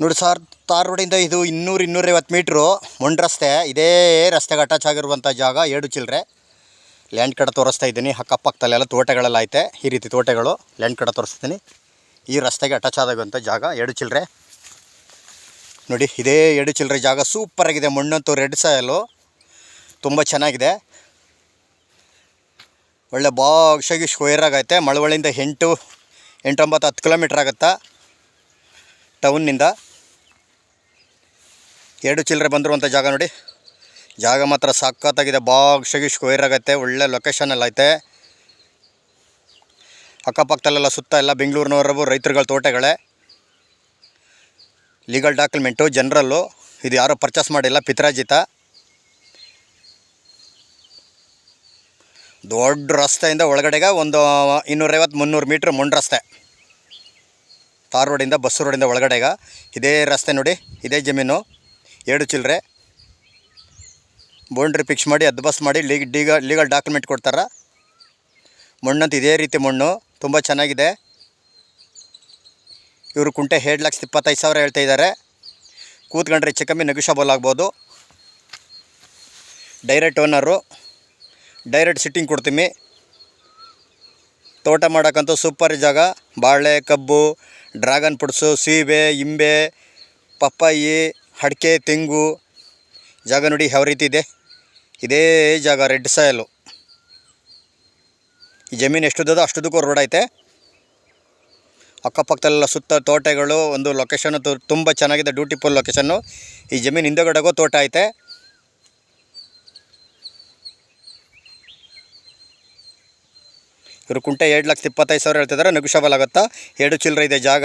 ನೋಡಿ ಸರ್, ತಾರ್ ರೋಡಿಂದ ಇದು 200-250 ಮೀಟ್ರು ಮೊಂಡ್ ರಸ್ತೆ. ಇದೇ ರಸ್ತೆಗೆ ಅಟ್ಯಾಚ್ ಆಗಿರುವಂಥ ಜಾಗ 2 ಚಿಲ್ಲರೆ. ಲ್ಯಾಂಡ್ ಕಡೆ ತೋರಿಸ್ತಾ ಇದ್ದೀನಿ. ಅಕ್ಕಪಕ್ಕದಲ್ಲೆಲ್ಲ ತೋಟಗಳೆಲ್ಲ ಐತೆ. ಈ ರೀತಿ ತೋಟಗಳು ಲ್ಯಾಂಡ್ ಕಡೆ ತೋರಿಸ್ತೀನಿ. ಈ ರಸ್ತೆಗೆ ಅಟ್ಯಾಚ್ ಆಗುವಂಥ ಜಾಗ 2 ಚಿಲ್ಲರೆ. ನೋಡಿ, ಇದೇ 2 ಚಿಲ್ಲರೆ ಜಾಗ ಸೂಪರಾಗಿದೆ. ಮಣ್ಣಂತೂ ರೆಡ್ ಸಾಯಲು ತುಂಬ ಚೆನ್ನಾಗಿದೆ. ಒಳ್ಳೆ ಬಾಗ್ಶಾಗಿ ಸ್ಕ್ವೇರ್ ಆಗೈತೆ. ಮಳವಳ್ಳಿಯಿಂದ 8-9-10 ಕಿಲೋಮೀಟ್ರ್ ಆಗುತ್ತಾ ಟೌನ್ನಿಂದ. 2 ಚಿಲ್ಲರೆ ಬಂದಿರುವಂಥ ಜಾಗ ನೋಡಿ. ಜಾಗ ಮಾತ್ರ ಸಖತ್ತಾಗಿದೆ. ಬಾಗ್ಶಾಗಿ ಸ್ಕ್ವೇರ್ ಆಗುತ್ತೆ. ಒಳ್ಳೆ ಲೊಕೇಶನಲ್ಲಿ ಐತೆ. ಅಕ್ಕಪಕ್ಕದಲ್ಲೆಲ್ಲ ಸುತ್ತ ಎಲ್ಲ ಬೆಂಗಳೂರಿನವರೆಗೂ ರೈತರುಗಳ ತೋಟಗಳೇ. ಲೀಗಲ್ ಡಾಕ್ಯುಮೆಂಟು ಜನರಲ್ಲು. ಇದು ಯಾರೂ ಪರ್ಚೇಸ್ ಮಾಡಿಲ್ಲ, ಪಿತ್ರಾಜಿತ. ದೊಡ್ಡ ರಸ್ತೆಯಿಂದ ಒಳಗಡೆಗೆ ಒಂದು 250-300 ಮೀಟ್ರ್ ಮೊಂಡ್ ರಸ್ತೆ. ತಾರ್ ರೋಡಿಂದ ಬಸ್ ರೋಡಿಂದ ಒಳಗಡೆಗೆ ಇದೇ ರಸ್ತೆ ನೋಡಿ. ಇದೇ ಜಮೀನು 2 ಚಿಲ್ಲರೆ. ಬೌಂಡ್ರಿ ಫಿಕ್ಸ್ ಮಾಡಿ ಬಸ್ ಮಾಡಿ ಲೀಗಲ್ ಡಾಕ್ಯುಮೆಂಟ್ ಕೊಡ್ತಾರೆ. ಮಣ್ಣಂತ ಇದೇ ರೀತಿ ಮಣ್ಣು ತುಂಬ ಚೆನ್ನಾಗಿದೆ. ಇವರು ಕುಂಟೆ 7,25,000 ಹೇಳ್ತಾಯಿದ್ದಾರೆ. ಕೂತ್ಕೊಂಡ್ರೆ ಹೆಚ್ಚು ಕಮ್ಮಿ ನೆಗೋಷಿಯಬಲ್ ಆಗ್ಬೋದು. ಡೈರೆಕ್ಟ್ ಓನರು, ಡೈರೆಕ್ಟ್ ಸಿಟ್ಟಿಂಗ್ ಕೊಡ್ತೀನಿ. ತೋಟ ಮಾಡೋಕ್ಕಂತೂ ಸೂಪರ್ ಜಾಗ. ಬಾಳೆ, ಕಬ್ಬು, ಡ್ರ್ಯಾಗನ್ ಫ್ರೂಟ್ಸು, ಸೀಬೆ, ಇಂಬೆ, ಪಪ್ಪಾಯಿ, ಅಡಿಕೆ, ತೆಂಗು ಜಾಗ ನೋಡಿ ಯಾವ ರೀತಿ ಇದೆ. ಇದೇ ಜಾಗ ರೆಡ್ ಸಾಯಲು. ಈ ಜಮೀನು ಎಷ್ಟುದ್ದೋ ಅಷ್ಟುದಕ್ಕೂ ರೋಡ್ ಐತೆ. ಅಕ್ಕಪಕ್ಕದಲ್ಲೆಲ್ಲ ಸುತ್ತ ತೋಟಗಳು. ಒಂದು ಲೊಕೇಶನ್ನು ತುಂಬ ಚೆನ್ನಾಗಿದೆ, ಬ್ಯೂಟಿಫುಲ್ ಲೊಕೇಶನ್ನು. ಈ ಜಮೀನು ಹಿಂದಗಡೆಗೂ ತೋಟ ಐತೆ. ಇವರು ಕುಂಟೆ 7,25,000 ಹೇಳ್ತಿದ್ದಾರೆ. ನೆಗೋಷಿಯಬಲ್ ಆಗುತ್ತಾ. 2 ಚಿಲ್ಲರೆ ಇದೆ ಜಾಗ.